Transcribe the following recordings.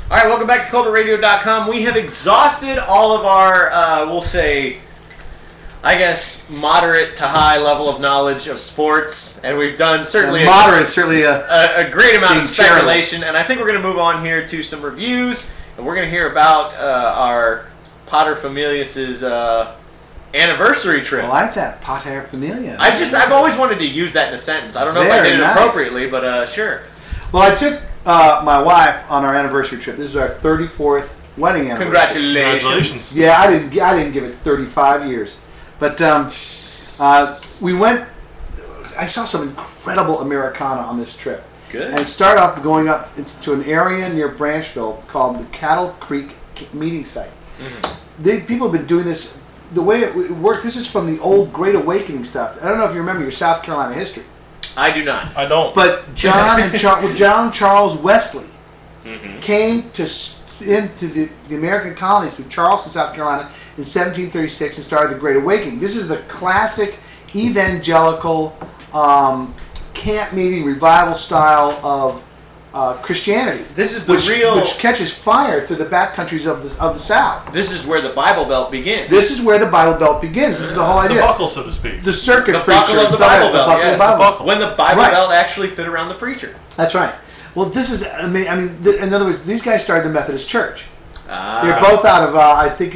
All right, welcome back to CultRadio.com. We have exhausted all of our, we'll say, I guess, moderate to high level of knowledge of sports, and we've done certainly moderate, certainly a great amount of speculation. charitable. And I think we're going to move on here to some reviews, and we're going to hear about our Pater Familias's anniversary trip. I like that, Pater Familias. I've always wanted to use that in a sentence. I don't know if I Very did it nice. appropriately, but sure. Well, I took my wife on our anniversary trip. This is our 34th wedding anniversary. Congratulations. Yeah, I didn't give it 35 years, but we went. I saw some incredible Americana on this trip. Good. And it started off going up to an area near Branchville called the Cattle Creek Meeting Site. Mm-hmm. People have been doing this. The way it worked. This is from the old Great Awakening stuff. I don't know if you remember your South Carolina history. I do not. I don't. But John Charles Wesley Mm-hmm. came into the American colonies through Charleston, South Carolina in 1736 and started the Great Awakening. This is the classic evangelical camp meeting revival style of Christianity. This is the which catches fire through the backcountries of the South. This is where the Bible Belt begins. This is where the Bible Belt begins. This is the whole idea. The buckle, so to speak. The circuit The preacher. buckle of the style, Bible Belt. buckle of Yes, the Bible Belt. when the Bible Right. Belt actually fit around the preacher. That's right. Well, this is, I mean, in other words, these guys started the Methodist Church. Ah. They're both out of, I think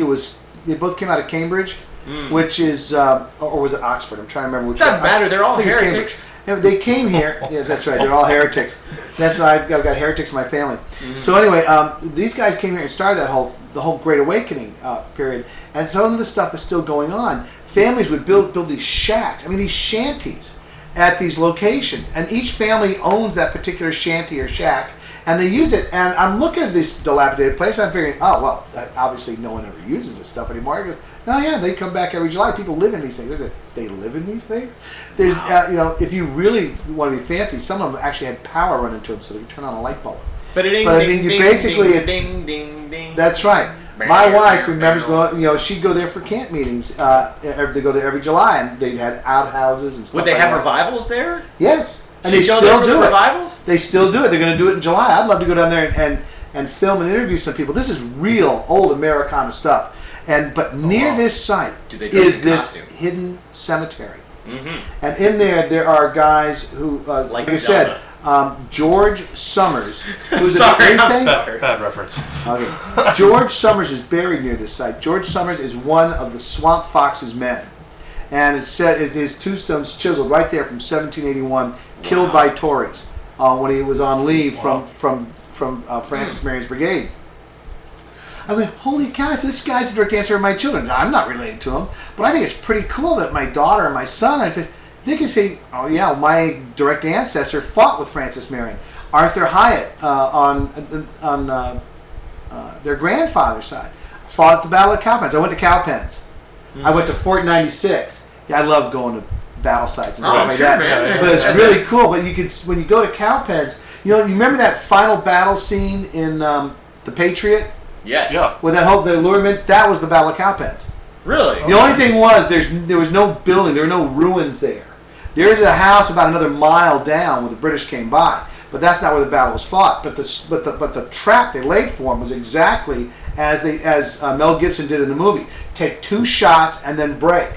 they both came out of Cambridge, which is, or was it Oxford? I'm trying to remember which Doesn't one. matter. They're all I think it's heretics. Cambridge. Yeah, they came here. Yeah, that's right. They're all heretics. That's why I've got heretics in my family. So anyway, these guys came here and started the whole Great Awakening period, and some of the stuff is still going on. Families would build these shacks. I mean, these shanties at these locations, and each family owns that particular shanty or shack, and they use it. And I'm looking at this dilapidated place, and I'm figuring, oh well, obviously no one ever uses this stuff anymore. He goes, no, yeah, they come back every July. People live in these things. They live in these things. There's, if you really want to be fancy, some of them actually had power run into them, so they could turn on a light bulb. But it ain't. But I mean, it's ding, ding, ding. That's right. My wife remembers going. She'd go there for camp meetings. They go there every July, and they had outhouses and stuff. Would they like have that. revivals there? Yes, and She'd they go still there for the do it. revivals? They still do it. They're going to do it in July. I'd love to go down there and film and interview some people. This is real old Americana stuff. But near this site is this hidden cemetery. Mm-hmm. And in there are guys who, like I said, George Summers. Who's Sorry, I'm sorry. Bad reference. Okay. George Summers is buried near this site. George Summers is one of the Swamp Fox's men. And it's said his tombstone's chiseled right there from 1781, killed by Tories when he was on leave from Francis Marion's brigade. I went, holy cow, this guy's the direct answer of my children. I'm not related to him, but I think it's pretty cool that my daughter and my son, they can say, oh yeah, my direct ancestor fought with Francis Marion. Arthur Hyatt on their grandfather's side fought at the Battle of Cowpens. I went to Cowpens. I went to Fort 96. Yeah, I love going to battle sites and stuff like sure, that. man. But it's really cool. But when you go to Cowpens, you remember that final battle scene in The Patriot? Yes. Yeah. With the allurement, that was the Battle of Cowpens. Really? The only thing was there was no building, there were no ruins there. There's a house about another mile down where the British came by, but that's not where the battle was fought. But the trap they laid for him was exactly as Mel Gibson did in the movie: take 2 shots and then break.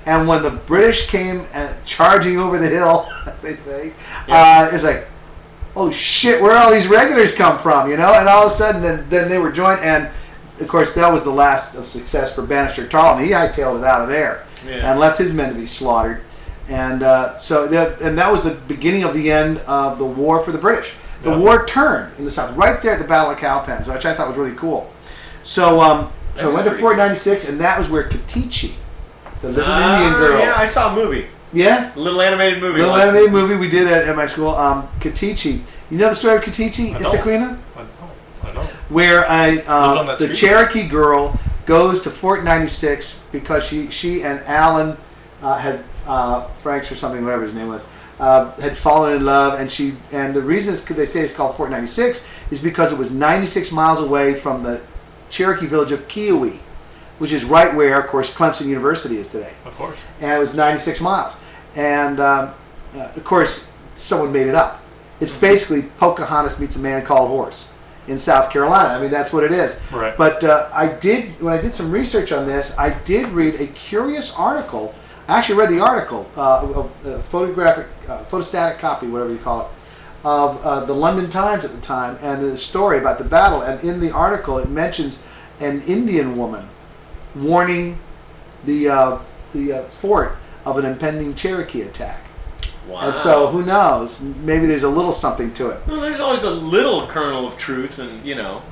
And when the British came charging over the hill, as they say, it's like, oh shit, where all these regulars come from, And all of a sudden, then they were joined, and of course that was the last of success for Bannister Tarleton. He hightailed it out of there and left his men to be slaughtered, and that was the beginning of the end of the war for the British. The war turned in the South, right there at the Battle of Cowpens, which I thought was really cool. So I went to Fort 96, and that was where Katichi, the little Indian girl. Yeah, I saw a movie. Yeah? A little animated movie. Animated movie we did at my school. Katichi. You know the story of Katichi, Issaquina? I know. Where the the Cherokee girl goes to Fort 96 because she and Alan had Franks or something, whatever his name was, had fallen in love, and the reason they say it's called Fort 96 is because it was 96 miles away from the Cherokee village of Kiowee, which is right where, of course, Clemson University is today. Of course. And it was 96 miles. And, of course, someone made it up. It's basically Pocahontas meets a man called Horse. in South Carolina. I mean, that's what it is. Right. But when I did some research on this, I did read a curious article. I actually read the article, photostatic copy, whatever you call it, of the London Times at the time, and the story about the battle. And in the article, it mentions an Indian woman warning the fort of an impending Cherokee attack. Wow. And so, who knows? Maybe there's a little something to it. Well, there's always a little kernel of truth in,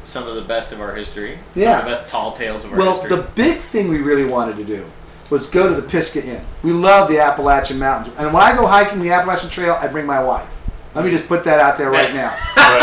some of the best of our history. Some Yeah. of the best tall tales of our history. Well, the big thing we really wanted to do was go to the Pisgah Inn. We love the Appalachian Mountains. And when I go hiking the Appalachian Trail, I bring my wife. Let me just put that out there right now. Right.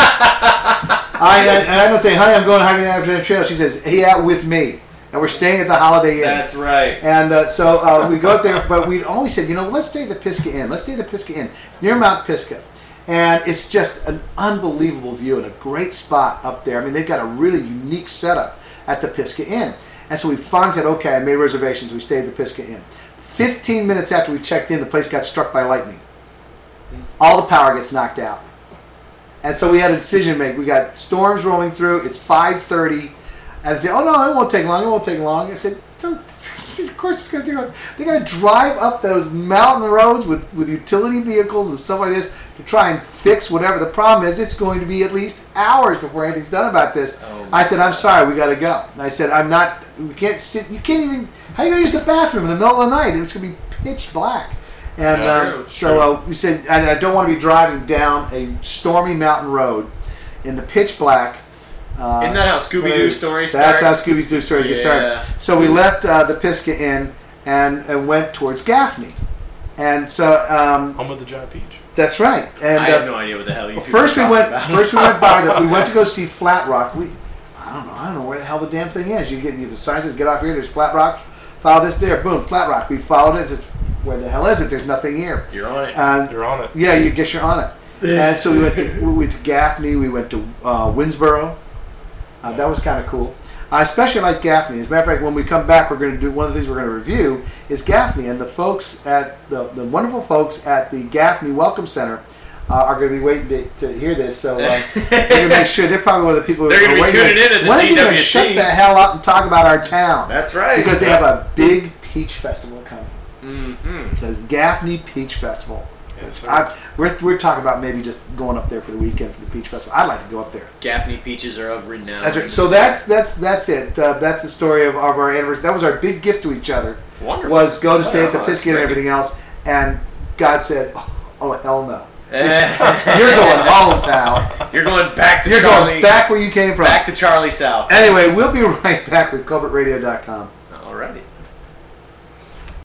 I don't say, honey, I'm going hiking the Appalachian Trail. She says, hey, out with me. And we're staying at the Holiday Inn. That's right. And so we go up there, but we always said, let's stay at the Pisgah Inn. Let's stay at the Pisgah Inn. It's near Mount Pisgah. And it's just an unbelievable view and a great spot up there. I mean, they've got a really unique setup at the Pisgah Inn. And so we finally said, okay, I made reservations. We stayed at the Pisgah Inn. 15 minutes after we checked in, the place got struck by lightning. All the power gets knocked out. And so we had a decision to make. We got storms rolling through. It's 5:30. And they say, oh, no, it won't take long. It won't take long. I said, of course it's going to take long. They got to drive up those mountain roads with utility vehicles and stuff like this to try and fix whatever. The problem is it's going to be at least hours before anything's done about this. Oh, I said, I'm sorry, we got to go. And I said, we can't sit, you can't even, how are you going to use the bathroom in the middle of the night? It's going to be pitch black. And True. We said, I don't want to be driving down a stormy mountain road in the pitch black. Isn't that how Scooby-Doo stories start? That's how Scooby-Doo stories get started. So we left the Pisgah Inn and went towards Gaffney. And so... Home of the Giant Peach. That's right. And, I have no idea what the hell you first we went about. we went to go see Flat Rock. I don't know where the hell the damn thing is. You get the sign says, get off here, there's Flat Rock. Follow this there. Boom, Flat Rock. We followed it. Where the hell is it? There's nothing here. You're on it. You're on it. Yeah, you guess you're on it. And so we went to Gaffney. We went to Winsboro. That was kind of cool. I especially like Gaffney. As a matter of fact, when we come back, we're going to do one of the things we're going to review is Gaffney, and the folks at the wonderful folks at the Gaffney Welcome Center are going to be waiting to hear this. So they're going to make sure they're probably one of the people who They're are going to be waiting. tuning in at the When are you going to GWC? shut the hell up and talk about our town? That's right. Because they have a big peach festival coming. Mm-hmm. Because Gaffney Peach Festival. Yes, sir. We're talking about maybe just going up there for the weekend for the Peach Festival. I'd like to go up there. Gaffney peaches are of renown. That's right. So that's it. That's the story of our anniversary. That was our big gift to each other. Wonderful. Was go to stay at the Wow, Pisgah and that's everything else. And God said, "Oh hell no! You're going home, pal. You're going back to You're Charlie. going back where you came from." Back to Charlie South. Anyway, we'll be right back with CovertRadio.com. Alrighty.